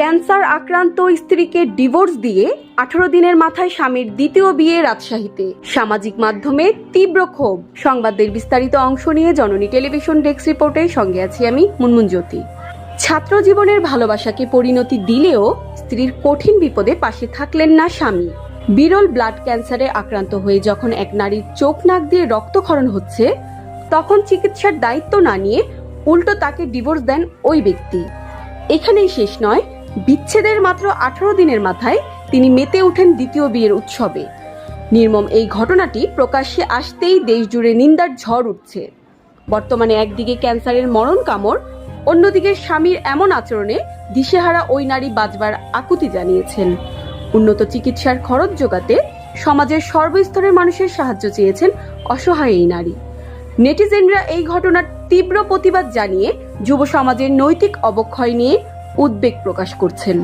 Cancer আক্রান্ত স্ত্রীকে divorce দিয়ে 18 দিনের মাথায় স্বামীর দ্বিতীয় বিয়ে রাজশাহীতে। সামাজিক মাধ্যমে তীব্র ক্ষোভ। সংবাদের বিস্তারিত অংশ নিয়ে জননী টেলিভিশন ডেস্ক রিপোর্টের সঙ্গে আছি আমি মুনমুন জ্যোতি। ছাত্র জীবনের ভালোবাসাকে পরিণতি দিলেও স্ত্রীর কঠিন বিপদে পাশে থাকলেন না স্বামী। বিরল ব্লাড ক্যান্সারে আক্রান্ত হয়ে যখন এক নারীর চোখ নাক দিয়ে রক্তক্ষরণ হচ্ছে, তখন চিকিৎসার দায়িত্ব না নিয়ে উল্টো তাকে ডিভোর্স দেন ওই ব্যক্তি। এখানেই শেষ নয়, বিচ্ছেদের মাত্র 18 দিনের মাথায় তিনি মেতে ওঠেন দ্বিতীয় বিয়ের উৎসবে। নির্মম এই ঘটনাটি প্রকাশ্যে আসতেই দেশজুড়ে নিন্দার ঝড় উঠছে। বর্তমানে একদিকে ক্যান্সারের মরণ কামড়, অন্যদিকে স্বামীর এমন আচরণে দিশেহারা ওই নারী বাঁচবার আকুতি জানিয়েছেন। উন্নত চিকিৎসার খরচ জোগাতে সমাজের সর্বস্তরের মানুষের সাহায্য চেয়েছেন অসহায় এই নারী। নেটিজেনরা এই ঘটনার তীব্র প্রতিবাদ জানিয়ে যুব সমাজের নৈতিক অবক্ষয় নিয়ে উদ্বেগ প্রকাশ করছেন।